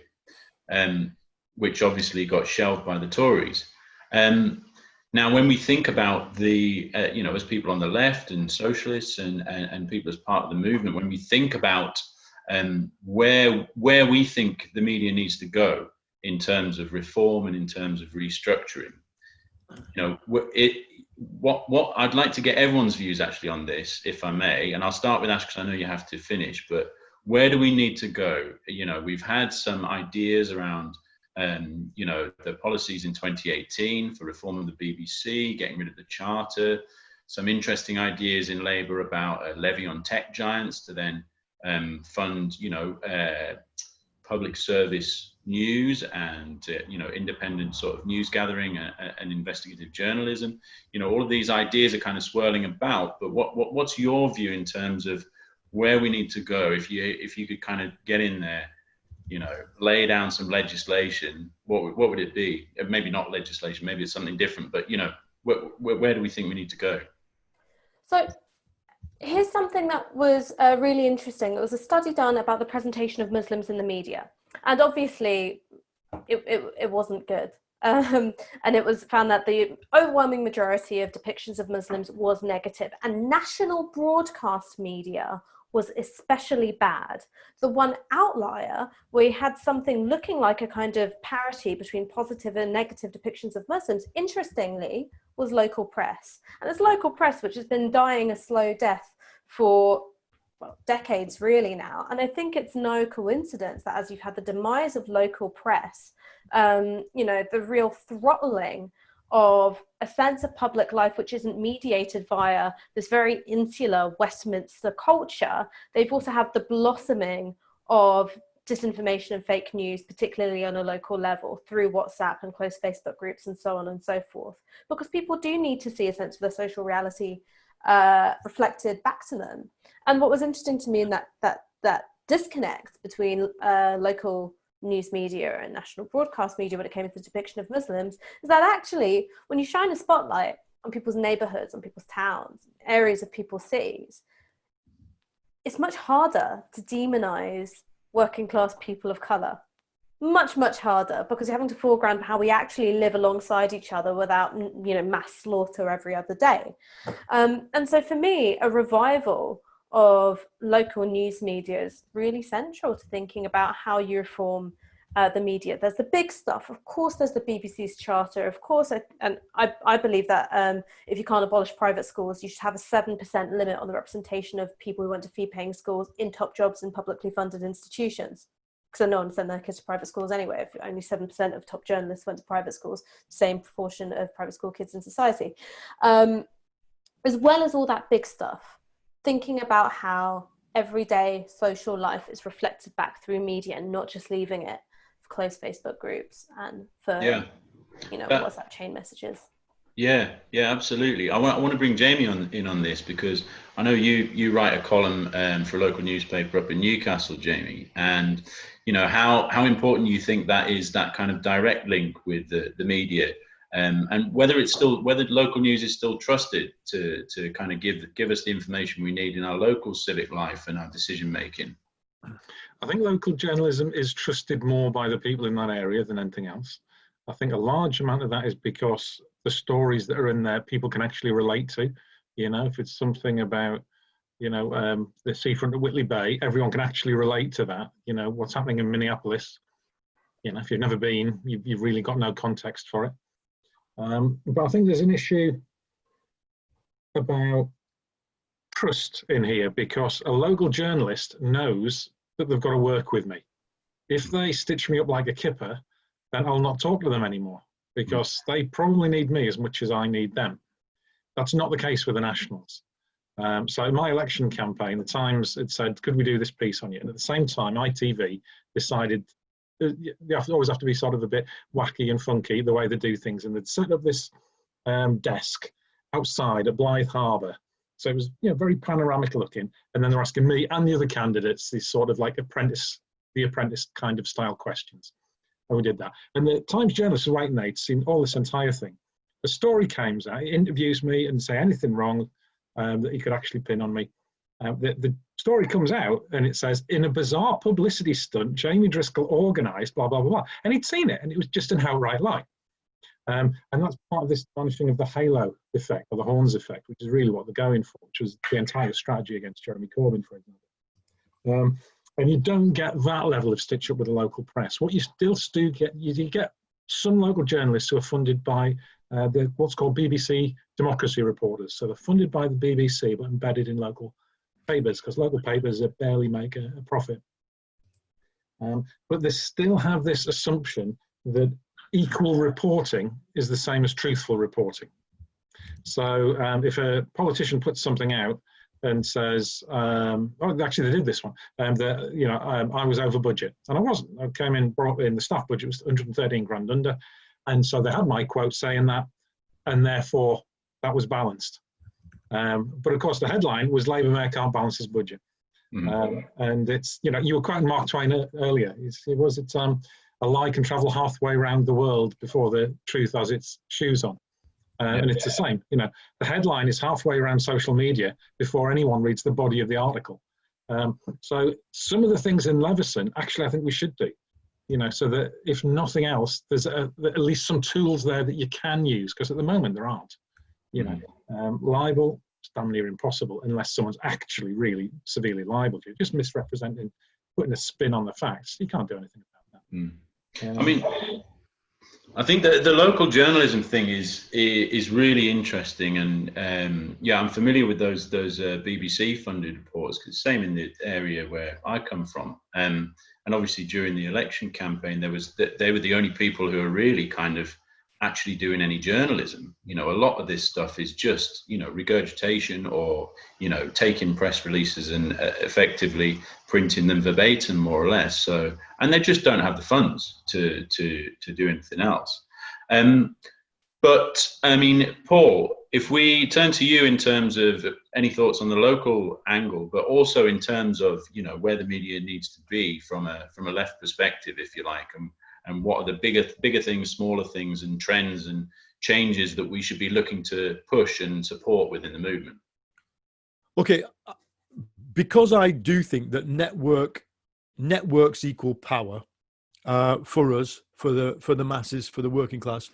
which obviously got shelved by the Tories. Now, when we think about the, as people on the left and socialists and people as part of the movement, when we think about where we think the media needs to go in terms of reform and in terms of restructuring, what I'd like to get everyone's views actually on this, if I may, and I'll start with Ash because I know you have to finish, but where do we need to go? You know, we've had some ideas around, you know, the policies in 2018 for reform of the BBC, getting rid of the charter, some interesting ideas in Labour about a levy on tech giants to then fund, you know, public service news and you know, independent sort of news gathering and investigative journalism. You know, all of these ideas are kind of swirling about. But what's your view in terms of where we need to go? If you could kind of get in there, you know, lay down some legislation, what would it be? Maybe not legislation, maybe it's something different. But you know, where do we think we need to go? So here's something that was really interesting. It was a study done about the presentation of Muslims in the media. And obviously, it wasn't good. And it was found that the overwhelming majority of depictions of Muslims was negative. And national broadcast media was especially bad. The one outlier where you had something looking like a kind of parity between positive and negative depictions of Muslims, interestingly, was local press. And it's local press which has been dying a slow death for decades really now. And I think it's no coincidence that as you've had the demise of local press, you know, the real throttling of a sense of public life which isn't mediated via this very insular Westminster culture, they've also had the blossoming of disinformation and fake news, particularly on a local level through WhatsApp and close Facebook groups and so on and so forth, because people do need to see a sense of their social reality reflected back to them. And what was interesting to me in that disconnect between local news media and national broadcast media when it came to the depiction of Muslims is that actually when you shine a spotlight on people's neighborhoods, on people's towns, areas of people's cities, it's much harder to demonize working class people of color. Much, much harder, because you're having to foreground how we actually live alongside each other without, you know, mass slaughter every other day. And so for me, a revival of local news media is really central to thinking about how you reform the media. There's the big stuff. Of course, there's the BBC's charter. Of course, I believe that if you can't abolish private schools, you should have a 7% limit on the representation of people who went to fee-paying schools in top jobs in publicly funded institutions. Because no one sent their kids to private schools anyway. If only 7% of top journalists went to private schools, same proportion of private school kids in society. As well as all that big stuff, thinking about how everyday social life is reflected back through media and not just leaving it for close Facebook groups and for, you know, WhatsApp chain messages. Yeah, absolutely. I want to bring Jamie in on this, because I know you write a column for a local newspaper up in Newcastle, Jamie, and you know how important you think that is, that kind of direct link with the media, and whether local news is still trusted to kind of give us the information we need in our local civic life and our decision making. I think local journalism is trusted more by the people in that area than anything else. I think a large amount of that is because the stories that are in there people can actually relate to. You know, if it's something about, you know, the seafront at Whitley Bay, everyone can actually relate to that. You know, what's happening in Minneapolis, you know, if you've never been, you've really got no context for it. But I think there's an issue about trust in here, because a local journalist knows that they've got to work with me. If they stitch me up like a kipper, then I'll not talk to them anymore, because they probably need me as much as I need them. That's not the case with the Nationals. So in my election campaign, the Times had said, could we do this piece on you? And at the same time, ITV decided they always have to be sort of a bit wacky and funky the way they do things. And they'd set up this desk outside at Blythe Harbour. So it was, you know, very panoramic looking. And then they're asking me and the other candidates these sort of like the apprentice kind of style questions. And we did that. And the Times journalists were waiting there to see all this entire thing. The story comes out, he interviews me and say anything wrong that he could actually pin on me. The story comes out and it says, in a bizarre publicity stunt, Jamie Driscoll organised, blah, blah, blah, blah. And he'd seen it, and it was just an outright lie. And that's part of this thing of the halo effect, or the horns effect, which is really what they're going for, which was the entire strategy against Jeremy Corbyn, for example. And you don't get that level of stitch up with the local press. What you still do get, you get some local journalists who are funded by what's called BBC democracy reporters. So they're funded by the BBC but embedded in local papers, because local papers barely make a profit. But they still have this assumption that equal reporting is the same as truthful reporting. So if a politician puts something out and says, actually they did this one, that I was over budget, and I wasn't. I came in, brought in, the staff budget was 113 grand under, and so they had my quote saying that, and therefore that was balanced. But of course the headline was Labour Mayor can't balance his budget. And it's, you were quoting Mark Twain earlier. A lie can travel halfway around the world before the truth has its shoes on. And it's the same. The headline is halfway around social media before anyone reads the body of the article. So some of the things in Leveson, actually, I think we should do. So that if nothing else, there's at least some tools there that you can use, because at the moment there aren't. Libel, it's damn near impossible unless someone's actually really severely liable to you. Just misrepresenting, putting a spin on the facts, you can't do anything about that. I mean, I think that the local journalism thing is really interesting, and I'm familiar with those BBC funded reports, because same in the area where I come from, and obviously during the election campaign they were the only people who are really kind of actually doing any journalism. A lot of this stuff is just regurgitation, or taking press releases and effectively printing them verbatim, more or less. So, and they just don't have the funds to do anything else. But I mean, Paul, if we turn to you in terms of any thoughts on the local angle, but also in terms of where the media needs to be from a left perspective, if you like, and what are the bigger things, smaller things, and trends and changes that we should be looking to push and support within the movement? Okay, because I do think that networks equal power for us, for the masses, for the working class.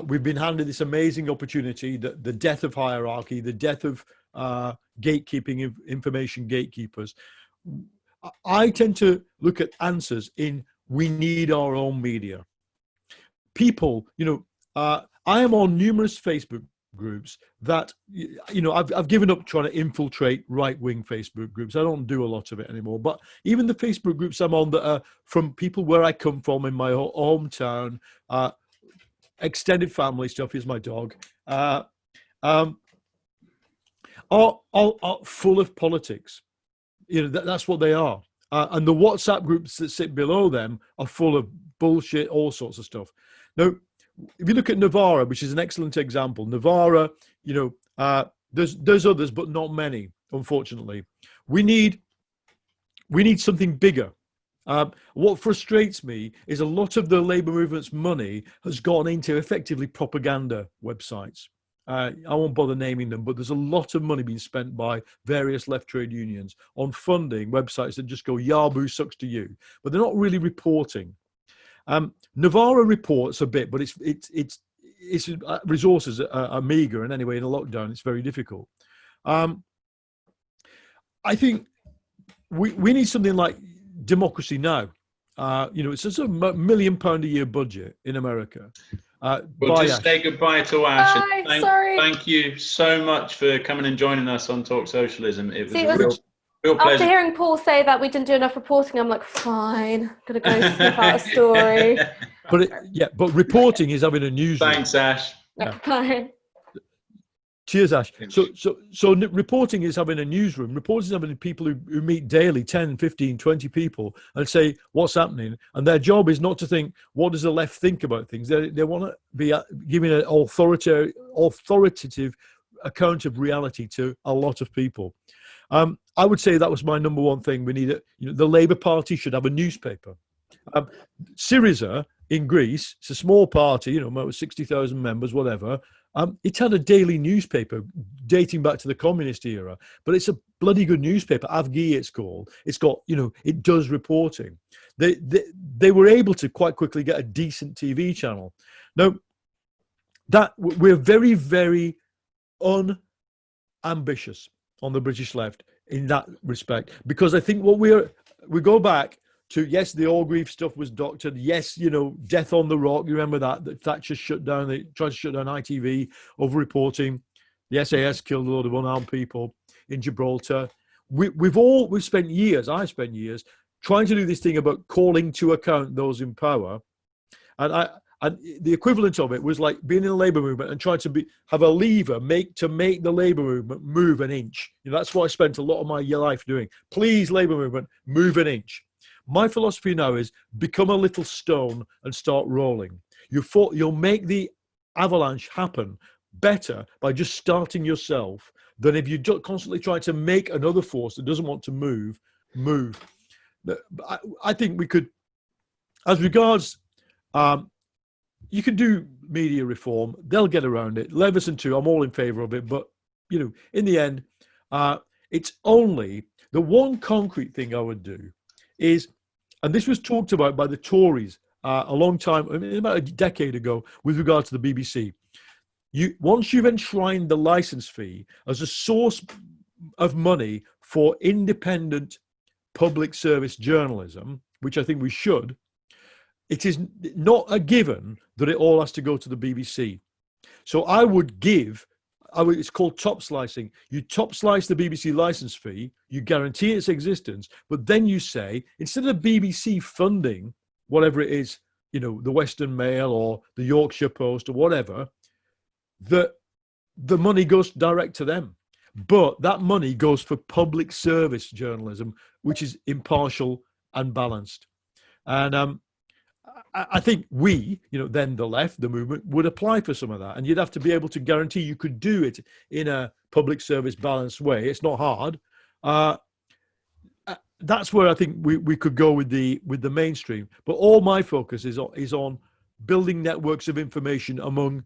We've been handed this amazing opportunity, the death of hierarchy, the death of gatekeeping, information gatekeepers. I tend to look at answers in, we need our own media. People, I am on numerous Facebook groups that, I've given up trying to infiltrate right-wing Facebook groups. I don't do a lot of it anymore. But even the Facebook groups I'm on that are from people where I come from in my hometown, extended family stuff is my dog, are full of politics. That's what they are. And the WhatsApp groups that sit below them are full of bullshit, all sorts of stuff. Now, if you look at Novara, which is an excellent example, Novara, there's others, but not many, unfortunately. We need something bigger. What frustrates me is a lot of the labour movement's money has gone into effectively propaganda websites. I won't bother naming them, but there's a lot of money being spent by various left trade unions on funding websites that just go, Yahoo sucks to you, but they're not really reporting. Novara reports a bit, but its resources are meager, and anyway, in a lockdown, it's very difficult. I think we need something like Democracy Now! It's just a £1 million a year budget in America. We'll just say goodbye to Ash. Bye, sorry. Thank you so much for coming and joining us on Talk Socialism. It was a real after pleasure. hearing Paul say that we didn't do enough reporting, I'm like, fine, gonna go sniff out a story. But reporting is having a newsroom. Thanks, Ash. Yeah. Fine. Cheers, Ash. So reporting is having a newsroom. Reporting is having people who meet daily, 10, 15, 20 people, and say what's happening. And their job is not to think, what does the left think about things? They want to be giving an authoritative account of reality to a lot of people. I would say that was my number one thing. We need the Labour Party should have a newspaper. Syriza in Greece, it's a small party, about 60,000 members, whatever. It had a daily newspaper dating back to the communist era, but it's a bloody good newspaper. Avgi, it's called. It's got, it does reporting. They were able to quite quickly get a decent TV channel. Now, that we're very, very unambitious on the British left in that respect, because I think what we go back to, yes, the Orgreave stuff was doctored. Yes, Death on the Rock. You remember that Thatcher shut down. They tried to shut down ITV over reporting. The SAS killed a lot of unarmed people in Gibraltar. we've spent years, I spent years trying to do this thing about calling to account those in power. And the equivalent of it was like being in the labor movement and trying to have a lever to make the labor movement move an inch. That's what I spent a lot of my life doing. Please, labor movement, move an inch. My philosophy now is become a little stone and start rolling. You'll make the avalanche happen better by just starting yourself than if you're constantly trying to make another force that doesn't want to move. I think we could, as regards, you can do media reform. They'll get around it. Leveson too. I'm all in favour of it. But in the end, it's only the one concrete thing I would do is, and this was talked about by the Tories a long time, about a decade ago, with regard to the BBC. Once you've enshrined the licence fee as a source of money for independent public service journalism, which I think we should, it is not a given that it all has to go to the BBC. So it's called top slicing. You top slice the BBC licence fee, you guarantee its existence, but then you say, instead of BBC funding whatever it is, the Western Mail or the Yorkshire Post or whatever, the money goes direct to them. But that money goes for public service journalism, which is impartial and balanced. And I think then the left, the movement, would apply for some of that. And you'd have to be able to guarantee you could do it in a public service balanced way. It's not hard. That's where I think we could go with the mainstream. But all my focus is on building networks of information among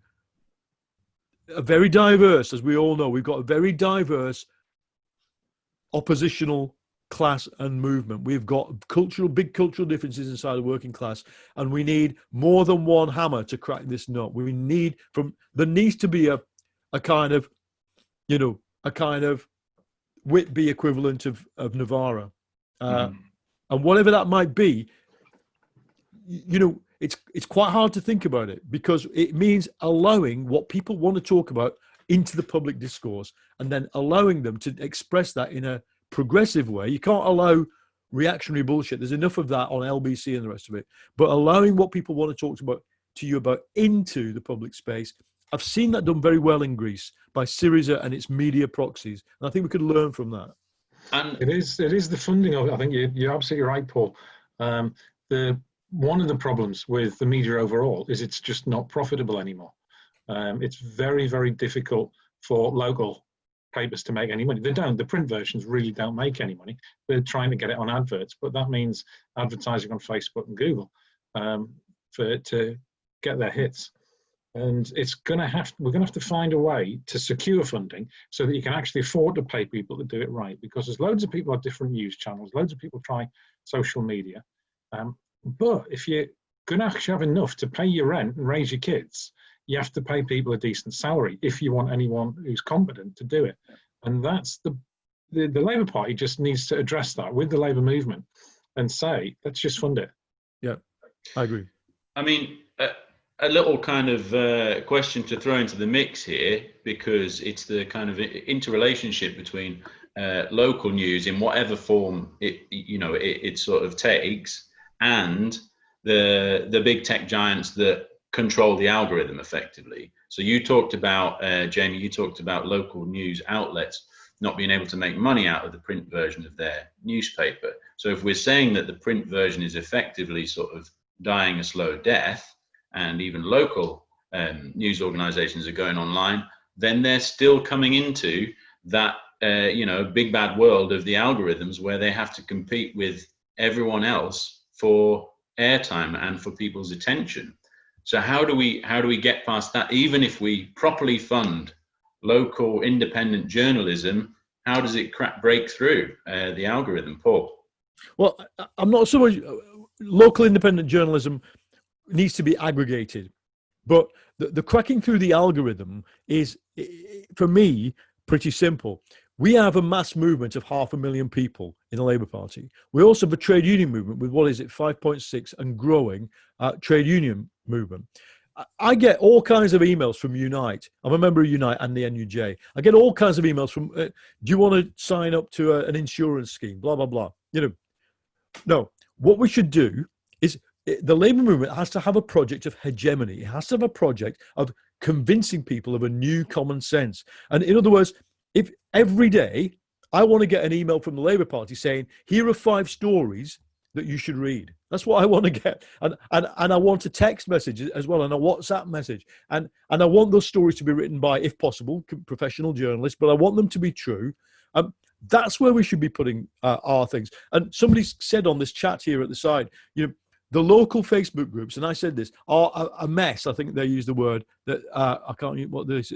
a very diverse, as we all know, we've got a very diverse oppositional class and movement. We've got big cultural differences inside the working class, and we need more than one hammer to crack this nut. There needs to be a kind of Whitby equivalent of Novara, and whatever that might be. It's quite hard to think about it, because it means allowing what people want to talk about into the public discourse, and then allowing them to express that in a progressive way. You can't allow reactionary bullshit. There's enough of that on LBC and the rest of it. But allowing what people want to talk to you about into the public space. I've seen that done very well in Greece by Syriza and its media proxies. And I think we could learn from that. And it is the funding of it. I think you're absolutely right, Paul. One of the problems with the media overall is it's just not profitable anymore. It's very, very difficult for local papers to make any money. The print versions really don't make any money. They're trying to get it on adverts, but that means advertising on Facebook and Google to get their hits. And we're gonna have to find a way to secure funding so that you can actually afford to pay people to do it right, because there's loads of people on different news channels, loads of people try social media. But if you're gonna actually have enough to pay your rent and raise your kids, you have to pay people a decent salary if you want anyone who's competent to do it. And that's the Labour Party just needs to address that with the Labour movement and say, let's just fund it. Yeah, I agree. I mean, a little kind of question to throw into the mix here, because it's the kind of interrelationship between local news in whatever form it sort of takes, and the big tech giants that control the algorithm effectively. So you talked about, Jamie, you talked about local news outlets not being able to make money out of the print version of their newspaper. So if we're saying that the print version is effectively sort of dying a slow death, and even local news organizations are going online, then they're still coming into that big bad world of the algorithms, where they have to compete with everyone else for airtime and for people's attention. So how do we get past that? Even if we properly fund local independent journalism, how does it break through the algorithm, Paul? Well, I'm not so much local independent journalism needs to be aggregated, but the cracking through the algorithm is, for me, pretty simple. We have a mass movement of 500,000 people in the Labour Party. We also have a trade union movement with, 5.6 and growing trade union movement. I get all kinds of emails from Unite. I'm a member of Unite and the NUJ. I get all kinds of emails from, do you want to sign up to an insurance scheme? Blah, blah, blah. No, what we should do is the labor movement has to have a project of hegemony. It has to have a project of convincing people of a new common sense. And in other words, if every day I want to get an email from the Labour Party saying, here are 5 stories that you should read. That's what I want to get. And I want a text message as well, and a WhatsApp message. And I want those stories to be written by, if possible, professional journalists, but I want them to be true. That's where we should be putting our things. And somebody said on this chat here at the side, the local Facebook groups, and I said this, are a mess. I think they used the word that I can't use what this.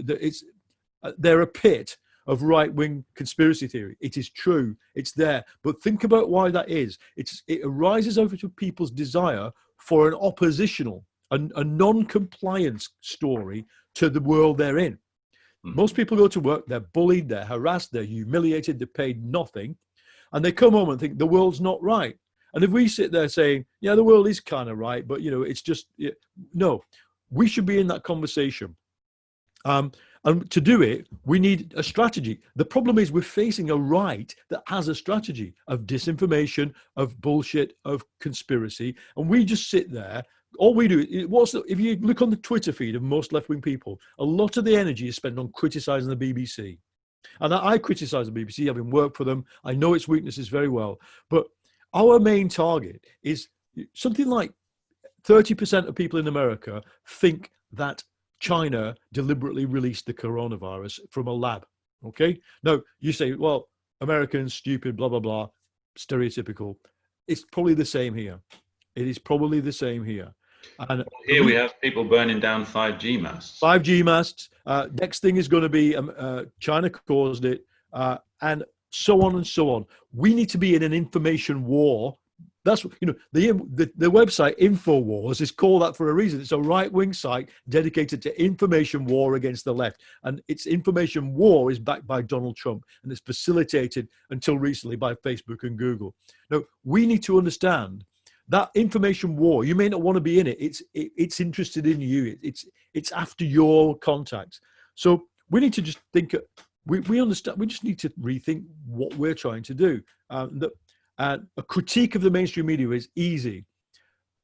They're a pit of right-wing conspiracy theory. It is true. It's there. But think about why that is. It arises out of people's desire for an oppositional, a non-compliance story to the world they're in. Most people go to work, they're bullied, they're harassed, they're humiliated, they're paid nothing, and they come home and think the world's not right. And if we sit there saying, yeah, the world is kind of right, but it's just, no, we should be in that conversation. And to do it, we need a strategy. The problem is we're facing a right that has a strategy of disinformation, of bullshit, of conspiracy. And we just sit there. All we do, if you look on the Twitter feed of most left-wing people, a lot of the energy is spent on criticizing the BBC. And I criticize the BBC, having worked for them. I know its weaknesses very well. But our main target is something like 30% of people in America think that China deliberately released the coronavirus from a lab. Okay. Now you say, well, Americans, stupid, blah, blah, blah, stereotypical. It's probably the same here. It is probably the same here. And here we have people burning down 5G masts. 5G masts. Next thing is going to be China caused it, and so on and so on. We need to be in an information war. That's the website InfoWars is called that for a reason. It's a right-wing site dedicated to information war against the left, and its information war is backed by Donald Trump, and it's facilitated until recently by Facebook and Google. Now we need to understand that information war. You may not want to be in it. It's interested in you. It's after your contacts. So we need to just think. We understand. We just need to rethink what we're trying to do. A critique of the mainstream media is easy.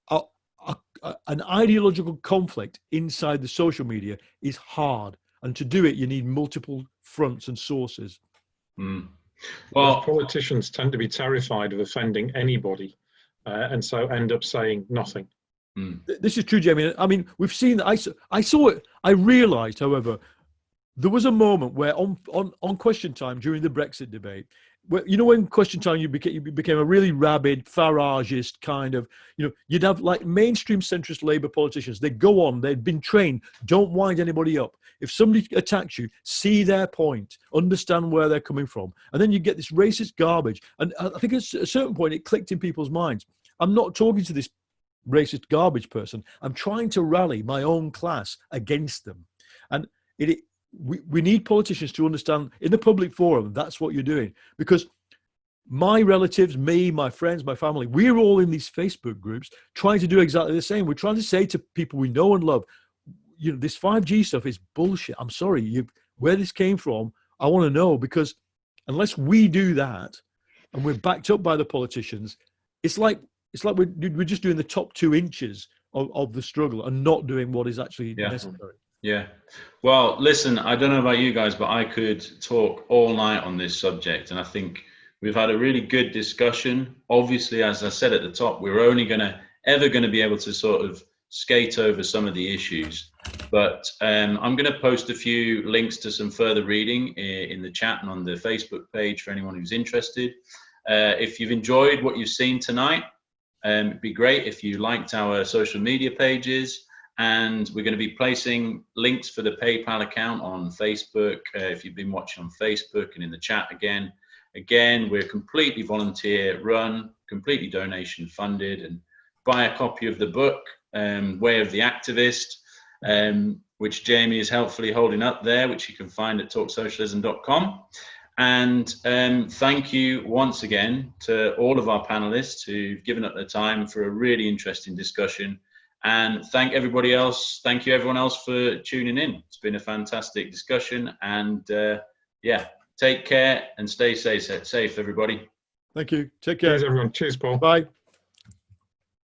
An ideological conflict inside the social media is hard, and to do it, you need multiple fronts and sources. Well, politicians tend to be terrified of offending anybody, and so end up saying nothing. This is true, Jamie. I mean, we've seen that. I saw it. I realised, however, there was a moment where on Question Time during the Brexit debate, where, when Question Time you became a really rabid Farageist kind of, you'd have like mainstream centrist Labour politicians. They'd go on, they'd been trained, don't wind anybody up. If somebody attacks you, see their point, understand where they're coming from. And then you get this racist garbage. And I think at a certain point it clicked in people's minds. I'm not talking to this racist garbage person. I'm trying to rally my own class against them. And we need politicians to understand in the public forum, that's what you're doing. Because my relatives, me, my friends, my family, we're all in these Facebook groups trying to do exactly the same. We're trying to say to people we know and love, this 5G stuff is bullshit. I'm sorry, where this came from, I want to know, because unless we do that and we're backed up by the politicians, it's like we're just doing the top 2 inches of the struggle and not doing what is actually necessary. Yeah. Well, listen, I don't know about you guys, but I could talk all night on this subject. And I think we've had a really good discussion. Obviously, as I said at the top, we're only ever going to be able to sort of skate over some of the issues. But I'm going to post a few links to some further reading in the chat and on the Facebook page for anyone who's interested. If you've enjoyed what you've seen tonight, it'd be great if you liked our social media pages. And we're going to be placing links for the PayPal account on Facebook. If you've been watching on Facebook and in the chat again, we're completely volunteer run, completely donation funded, and buy a copy of the book, Way of the Activist, which Jamie is helpfully holding up there, which you can find at talksocialism.com. And thank you once again to all of our panelists who've given up their time for a really interesting discussion. And thank everybody else. Thank you, everyone else, for tuning in. It's been a fantastic discussion. And yeah, take care and stay safe, everybody. Thank you. Take care. Cheers, everyone. Cheers, Paul. Bye.